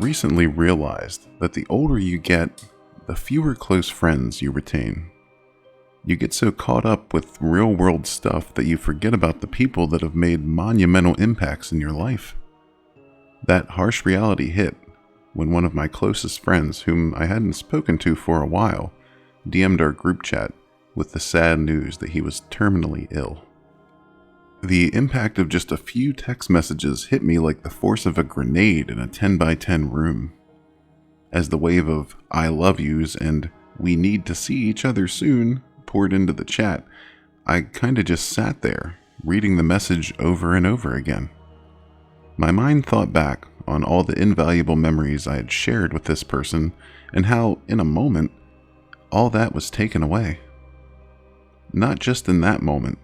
recently realized that the older you get, the fewer close friends you retain. You get so caught up with real-world stuff that you forget about the people that have made monumental impacts in your life. That harsh reality hit when one of my closest friends, whom I hadn't spoken to for a while, DM'd our group chat with the sad news that he was terminally ill. The impact of just a few text messages hit me like the force of a grenade in a 10 by 10 room. As the wave of I love yous and we need to see each other soon poured into the chat, I kinda just sat there, reading the message over and over again. My mind thought back on all the invaluable memories I had shared with this person and how, in a moment, all that was taken away. Not just in that moment,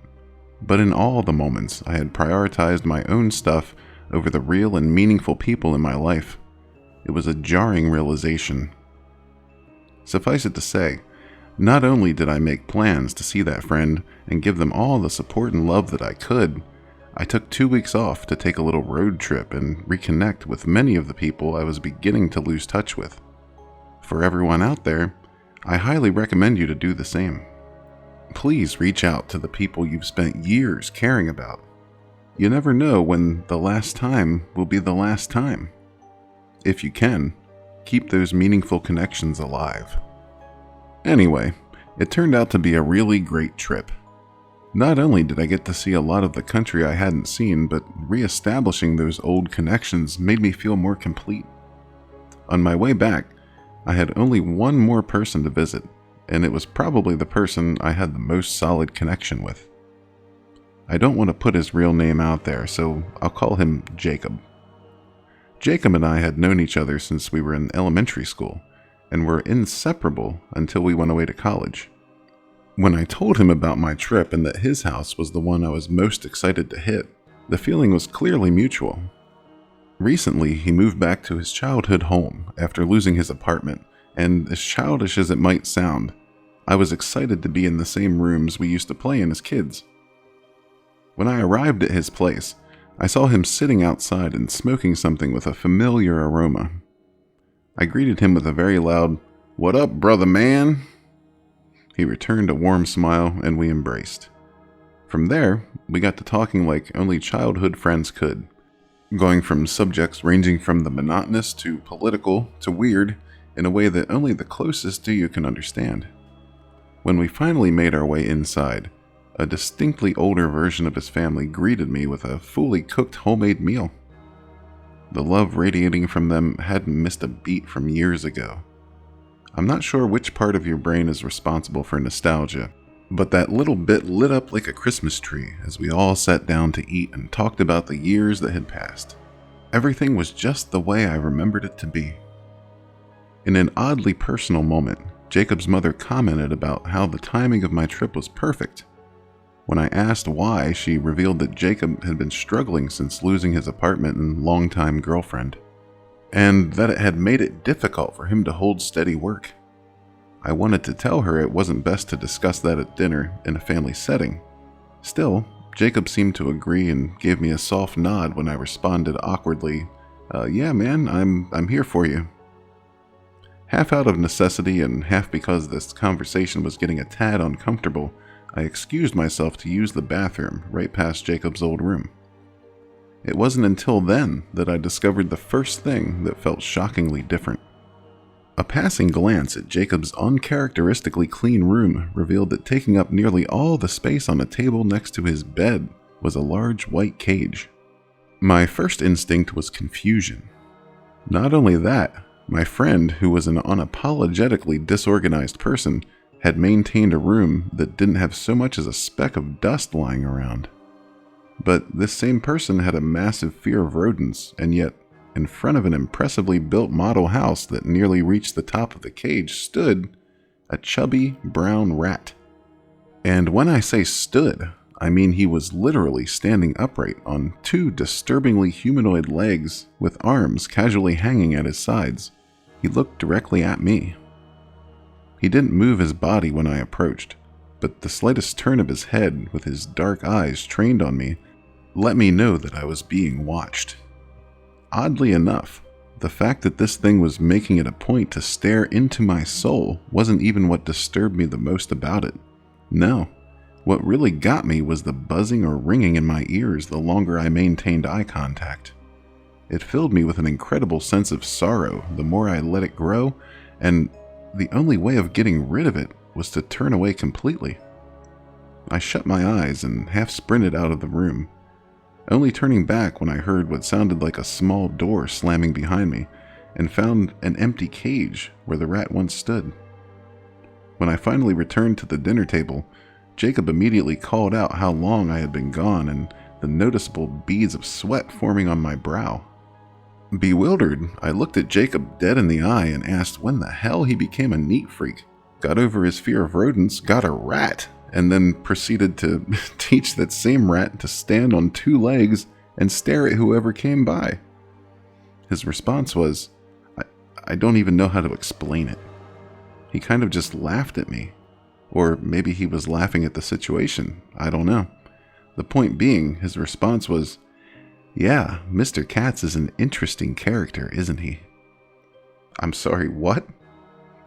but in all the moments I had prioritized my own stuff over the real and meaningful people in my life. It was a jarring realization. Suffice it to say, not only did I make plans to see that friend and give them all the support and love that I could, I took 2 weeks off to take a little road trip and reconnect with many of the people I was beginning to lose touch with. For everyone out there, I highly recommend you to do the same. Please reach out to the people you've spent years caring about. You never know when the last time will be the last time. If you can, keep those meaningful connections alive. Anyway, it turned out to be a really great trip. Not only did I get to see a lot of the country I hadn't seen, but re-establishing those old connections made me feel more complete. On my way back, I had only one more person to visit, and it was probably the person I had the most solid connection with. I don't want to put his real name out there, so I'll call him Jacob. Jacob and I had known each other since we were in elementary school, and were inseparable until we went away to college. When I told him about my trip and that his house was the one I was most excited to hit, the feeling was clearly mutual. Recently, he moved back to his childhood home after losing his apartment, and as childish as it might sound, I was excited to be in the same rooms we used to play in as kids. When I arrived at his place, I saw him sitting outside and smoking something with a familiar aroma. I greeted him with a very loud, "What up, brother man?" He returned a warm smile and we embraced. From there, we got to talking like only childhood friends could, going from subjects ranging from the monotonous to political to weird in a way that only the closest to you can understand. When we finally made our way inside, a distinctly older version of his family greeted me with a fully cooked homemade meal. The love radiating from them hadn't missed a beat from years ago. I'm not sure which part of your brain is responsible for nostalgia, but that little bit lit up like a Christmas tree as we all sat down to eat and talked about the years that had passed. Everything was just the way I remembered it to be. In an oddly personal moment, Jacob's mother commented about how the timing of my trip was perfect. When I asked why, she revealed that Jacob had been struggling since losing his apartment and longtime girlfriend, and that it had made it difficult for him to hold steady work. I wanted to tell her it wasn't best to discuss that at dinner in a family setting. Still, Jacob seemed to agree and gave me a soft nod when I responded awkwardly, "Yeah man, I'm here for you." Half out of necessity and half because this conversation was getting a tad uncomfortable, I excused myself to use the bathroom right past Jacob's old room. It wasn't until then that I discovered the first thing that felt shockingly different. A passing glance at Jacob's uncharacteristically clean room revealed that taking up nearly all the space on a table next to his bed was a large white cage. My first instinct was confusion. Not only that, my friend, who was an unapologetically disorganized person, had maintained a room that didn't have so much as a speck of dust lying around. But this same person had a massive fear of rodents, and yet, in front of an impressively built model house that nearly reached the top of the cage stood a chubby brown rat. And when I say stood, I mean he was literally standing upright on two disturbingly humanoid legs with arms casually hanging at his sides. He looked directly at me. He didn't move his body when I approached, but the slightest turn of his head with his dark eyes trained on me let me know that I was being watched. Oddly enough, The fact that this thing was making it a point to stare into my soul wasn't even what disturbed me the most about it. No, what really got me was the buzzing or ringing in my ears the longer I maintained eye contact. It filled me with an incredible sense of sorrow the more I let it grow, and the only way of getting rid of it was to turn away completely. I shut my eyes and half sprinted out of the room, only turning back when I heard what sounded like a small door slamming behind me and found an empty cage where the rat once stood. When I finally returned to the dinner table, Jacob immediately called out how long I had been gone and the noticeable beads of sweat forming on my brow. Bewildered, I looked at Jacob dead in the eye and asked when the hell he became a neat freak, got over his fear of rodents, got a rat, and then proceeded to teach that same rat to stand on 2 legs and stare at whoever came by. His response was, I don't even know how to explain it. He kind of just laughed at me. Or maybe he was laughing at the situation, I don't know. The point being, his response was, "Yeah, Mr. Katz is an interesting character, isn't he?" I'm sorry, what?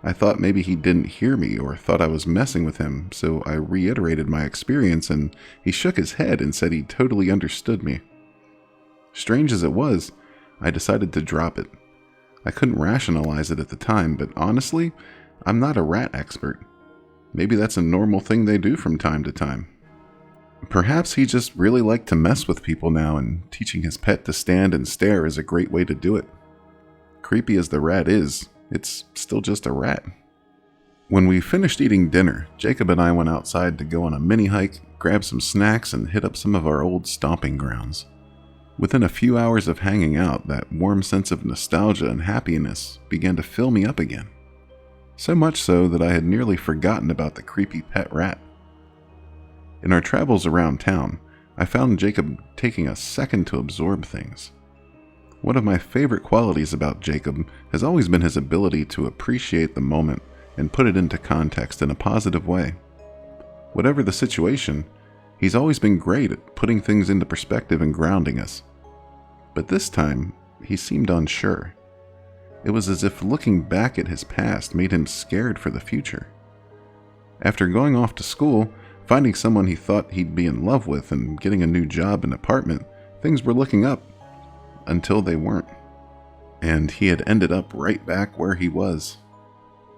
I thought maybe he didn't hear me or thought I was messing with him, so I reiterated my experience and he shook his head and said he totally understood me. Strange as it was, I decided to drop it. I couldn't rationalize it at the time, but honestly, I'm not a rat expert. Maybe that's a normal thing they do from time to time. Perhaps he just really liked to mess with people now, and teaching his pet to stand and stare is a great way to do it. Creepy as the rat is, it's still just a rat. When we finished eating dinner, Jacob and I went outside to go on a mini hike, grab some snacks, and hit up some of our old stomping grounds. Within a few hours of hanging out, that warm sense of nostalgia and happiness began to fill me up again. So much so that I had nearly forgotten about the creepy pet rat. In our travels around town, I found Jacob taking a second to absorb things. One of my favorite qualities about Jacob has always been his ability to appreciate the moment and put it into context in a positive way. Whatever the situation, he's always been great at putting things into perspective and grounding us. But this time, he seemed unsure. It was as if looking back at his past made him scared for the future. After going off to school, finding someone he thought he'd be in love with, and getting a new job and apartment, things were looking up. Until they weren't. And he had ended up right back where he was.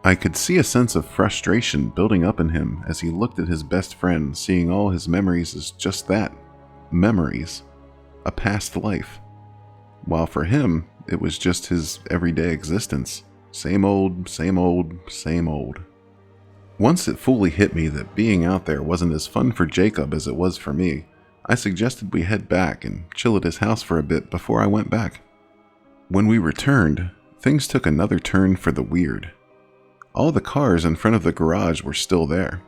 I could see a sense of frustration building up in him as he looked at his best friend, seeing all his memories as just that. Memories. A past life. While for him, it was just his everyday existence. Same old, same old, same old. Once it fully hit me that being out there wasn't as fun for Jacob as it was for me, I suggested we head back and chill at his house for a bit before I went back. When we returned, things took another turn for the weird. All the cars in front of the garage were still there.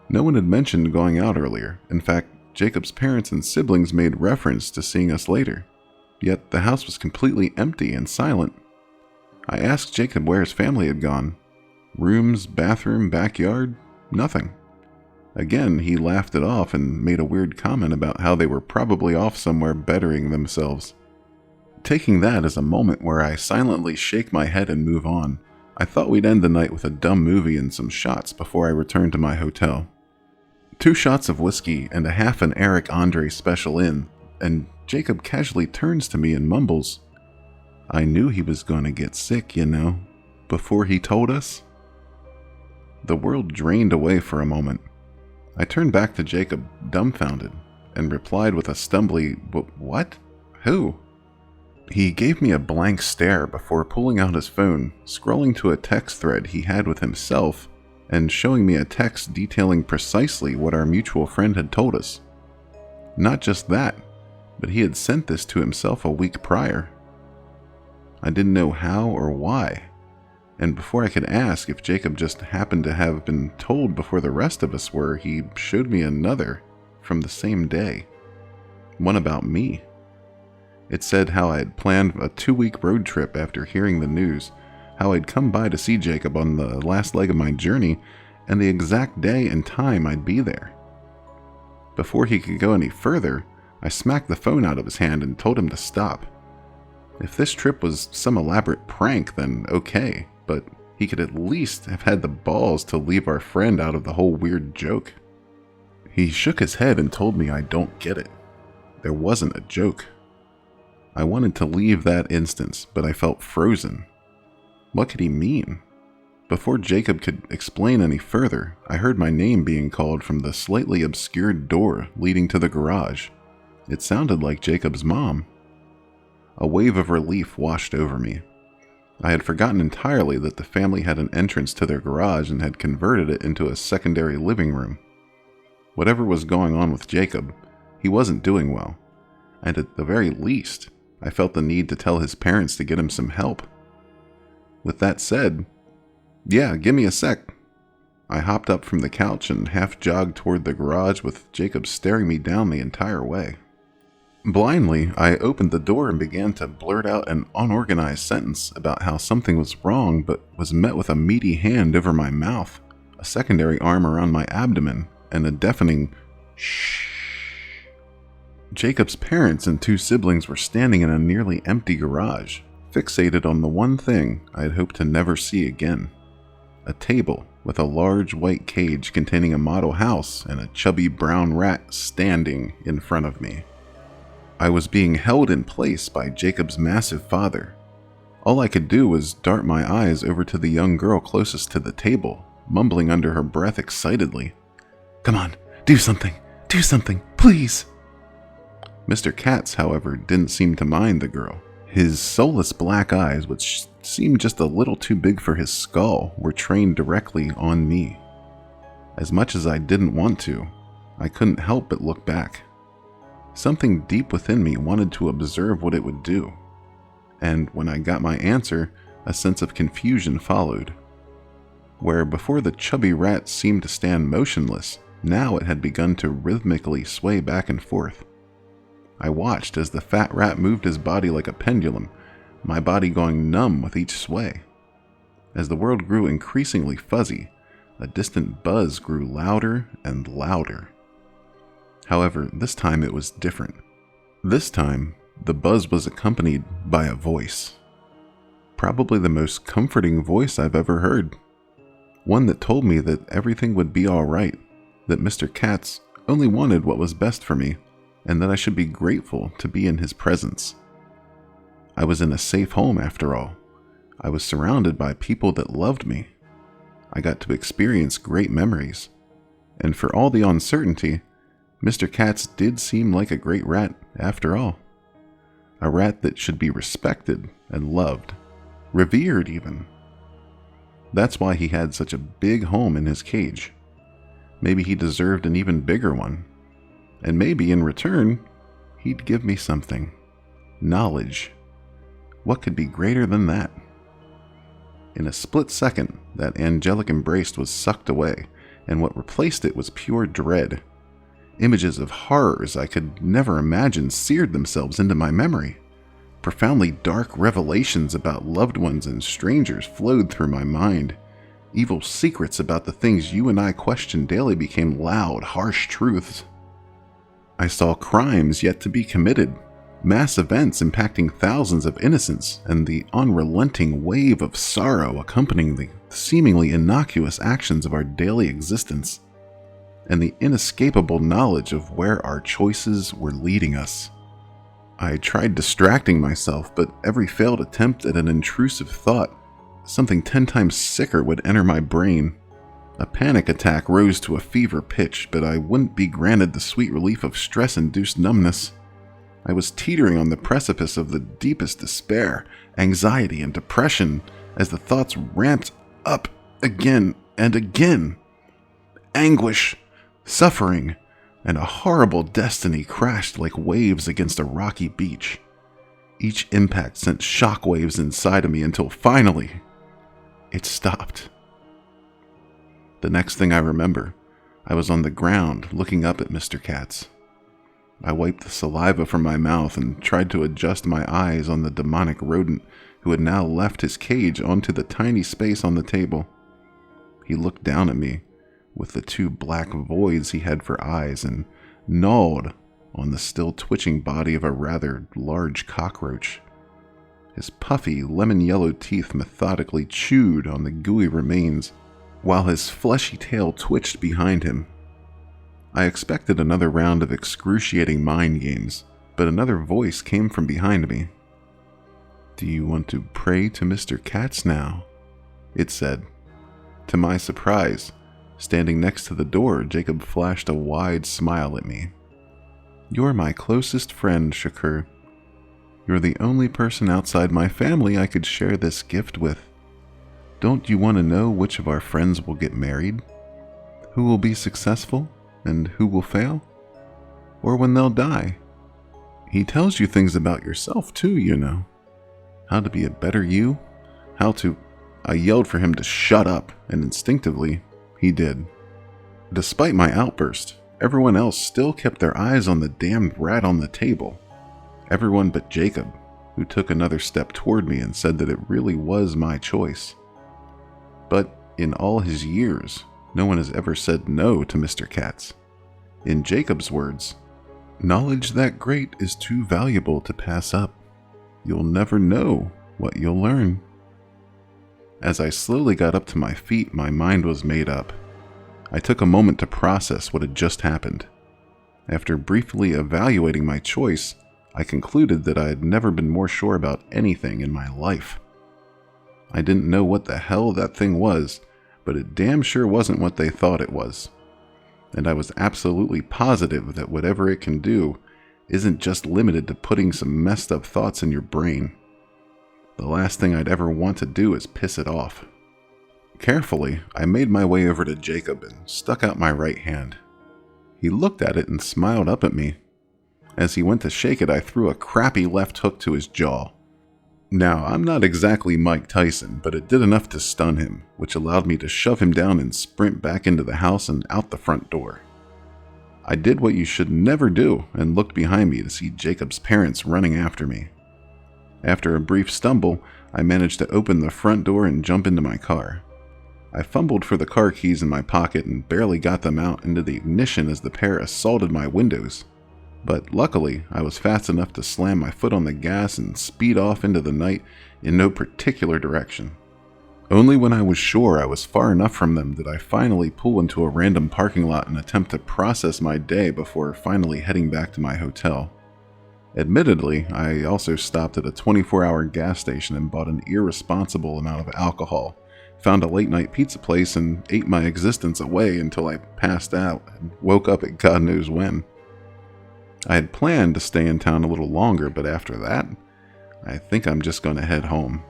No one had mentioned going out earlier. In fact, Jacob's parents and siblings made reference to seeing us later. Yet the house was completely empty and silent. I asked Jacob where his family had gone. Rooms, bathroom, backyard, nothing. Again, he laughed it off and made a weird comment about how they were probably off somewhere bettering themselves. Taking that as a moment where I silently shake my head and move on, I thought we'd end the night with a dumb movie and some shots before I returned to my hotel. 2 shots of whiskey and a half an Eric Andre special in, and Jacob casually turns to me and mumbles, "I knew he was going to get sick, you know, before he told us." The world drained away for a moment. I turned back to Jacob, dumbfounded, and replied with a stumbly, "What? Who?" He gave me a blank stare before pulling out his phone, scrolling to a text thread he had with himself, and showing me a text detailing precisely what our mutual friend had told us. Not just that, but he had sent this to himself a week prior. I didn't know how or why, and before I could ask if Jacob just happened to have been told before the rest of us were, he showed me another from the same day. One about me. It said how I had planned a 2-week road trip after hearing the news, how I'd come by to see Jacob on the last leg of my journey, and the exact day and time I'd be there. Before he could go any further, I smacked the phone out of his hand and told him to stop. If this trip was some elaborate prank, then okay, but he could at least have had the balls to leave our friend out of the whole weird joke. He shook his head and told me I don't get it. There wasn't a joke. I wanted to leave that instance, but I felt frozen. What could he mean? Before Jacob could explain any further, I heard my name being called from the slightly obscured door leading to the garage. It sounded like Jacob's mom. A wave of relief washed over me. I had forgotten entirely that the family had an entrance to their garage and had converted it into a secondary living room. Whatever was going on with Jacob, he wasn't doing well, and at the very least, I felt the need to tell his parents to get him some help. With that said, yeah, give me a sec. I hopped up from the couch and half jogged toward the garage with Jacob staring me down the entire way. Blindly, I opened the door and began to blurt out an unorganized sentence about how something was wrong, but was met with a meaty hand over my mouth, a secondary arm around my abdomen, and a deafening shh. Jacob's parents and 2 siblings were standing in a nearly empty garage, fixated on the one thing I had hoped to never see again. A table with a large white cage containing a model house and a chubby brown rat standing in front of me. I was being held in place by Jacob's massive father. All I could do was dart my eyes over to the young girl closest to the table, mumbling under her breath excitedly, "Come on, do something, please!" Mr. Katz, however, didn't seem to mind the girl. His soulless black eyes, which seemed just a little too big for his skull, were trained directly on me. As much as I didn't want to, I couldn't help but look back. Something deep within me wanted to observe what it would do. And when I got my answer, a sense of confusion followed. Where before the chubby rat seemed to stand motionless, now it had begun to rhythmically sway back and forth. I watched as the fat rat moved his body like a pendulum, my body going numb with each sway. As the world grew increasingly fuzzy, a distant buzz grew louder and louder. However, this time it was different. This time, the buzz was accompanied by a voice. Probably the most comforting voice I've ever heard. One that told me that everything would be all right, that Mr. Katz only wanted what was best for me, and that I should be grateful to be in his presence. I was in a safe home after all. I was surrounded by people that loved me. I got to experience great memories. And for all the uncertainty, Mr. Katz did seem like a great rat after all. A rat that should be respected and loved, revered even. That's why he had such a big home in his cage. Maybe he deserved an even bigger one. And maybe in return, he'd give me something. Knowledge. What could be greater than that? In a split second, that angelic embrace was sucked away, and what replaced it was pure dread. Images of horrors I could never imagine seared themselves into my memory. Profoundly dark revelations about loved ones and strangers flowed through my mind. Evil secrets about the things you and I question daily became loud, harsh truths. I saw crimes yet to be committed, mass events impacting thousands of innocents, and the unrelenting wave of sorrow accompanying the seemingly innocuous actions of our daily existence, and the inescapable knowledge of where our choices were leading us. I tried distracting myself, but every failed attempt at an intrusive thought, something 10 times sicker would enter my brain. A panic attack rose to a fever pitch, but I wouldn't be granted the sweet relief of stress-induced numbness. I was teetering on the precipice of the deepest despair, anxiety, and depression as the thoughts ramped up again and again. Anguish, suffering, and a horrible destiny crashed like waves against a rocky beach. Each impact sent shockwaves inside of me until finally, it stopped. The next thing I remember, I was on the ground looking up at Mr. Katz. I wiped the saliva from my mouth and tried to adjust my eyes on the demonic rodent who had now left his cage onto the tiny space on the table. He looked down at me with the 2 black voids he had for eyes and gnawed on the still twitching body of a rather large cockroach. his puffy, lemon-yellow teeth methodically chewed on the gooey remains, while his fleshy tail twitched behind him. I expected another round of excruciating mind games, but another voice came from behind me. "Do you want to pray to Mr. Katz now?" it said. To my surprise, standing next to the door, Jacob flashed a wide smile at me. "You're my closest friend, Shakur. You're the only person outside my family I could share this gift with. Don't you want to know which of our friends will get married? Who will be successful and who will fail? Or when they'll die? He tells you things about yourself too, you know. How to be a better you, how to..." I yelled for him to shut up, and instinctively, he did. Despite my outburst, everyone else still kept their eyes on the damned rat on the table. Everyone but Jacob, who took another step toward me and said that it really was my choice. But in all his years, no one has ever said no to Mr. Katz. In Jacob's words, "Knowledge that great is too valuable to pass up. You'll never know what you'll learn." As I slowly got up to my feet, my mind was made up. I took a moment to process what had just happened. After briefly evaluating my choice, I concluded that I had never been more sure about anything in my life. I didn't know what the hell that thing was, but it damn sure wasn't what they thought it was. And I was absolutely positive that whatever it can do isn't just limited to putting some messed up thoughts in your brain. The last thing I'd ever want to do is piss it off. Carefully, I made my way over to Jacob and stuck out my right hand. He looked at it and smiled up at me. As he went to shake it, I threw a crappy left hook to his jaw. Now, I'm not exactly Mike Tyson, but it did enough to stun him, which allowed me to shove him down and sprint back into the house and out the front door. I did what you should never do and looked behind me to see Jacob's parents running after me. After a brief stumble, I managed to open the front door and jump into my car. I fumbled for the car keys in my pocket and barely got them out into the ignition as the pair assaulted my windows. But luckily, I was fast enough to slam my foot on the gas and speed off into the night in no particular direction. Only when I was sure I was far enough from them did I finally pull into a random parking lot and attempt to process my day before finally heading back to my hotel. Admittedly, I also stopped at a 24-hour gas station and bought an irresponsible amount of alcohol, found a late-night pizza place, and ate my existence away until I passed out and woke up at God knows when. I had planned to stay in town a little longer, but after that, I think I'm just going to head home.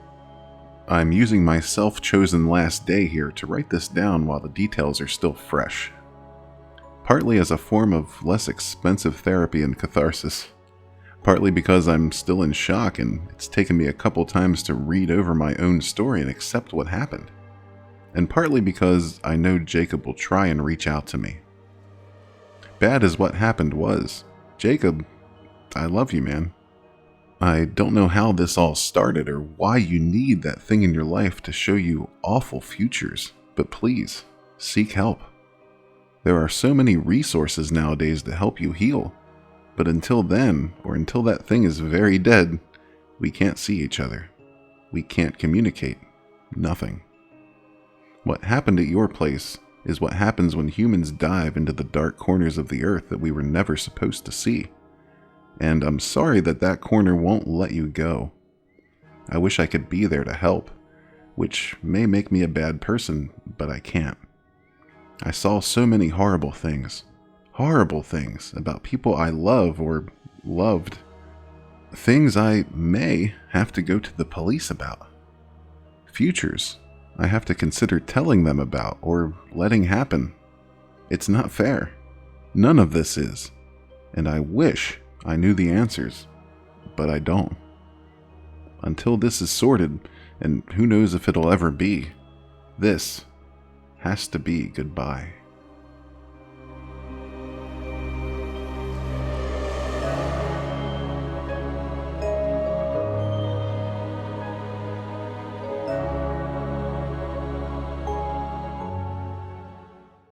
I'm using my self-chosen last day here to write this down while the details are still fresh. Partly as a form of less expensive therapy and catharsis. Partly because I'm still in shock and it's taken me a couple times to read over my own story and accept what happened. And partly because I know Jacob will try and reach out to me. Bad as what happened was, Jacob, I love you, man. I don't know how this all started or why you need that thing in your life to show you awful futures, but please, seek help. There are so many resources nowadays to help you heal. But until then, or until that thing is very dead, we can't see each other. We can't communicate. Nothing. What happened at your place is what happens when humans dive into the dark corners of the earth that we were never supposed to see. And I'm sorry that that corner won't let you go. I wish I could be there to help, which may make me a bad person, but I can't. I saw so many horrible things about people I love or loved. Things I may have to go to the police about. Futures I have to consider telling them about or letting happen. It's not fair. None of this is. And I wish I knew the answers, but I don't. Until this is sorted, and who knows if it'll ever be, this has to be goodbye.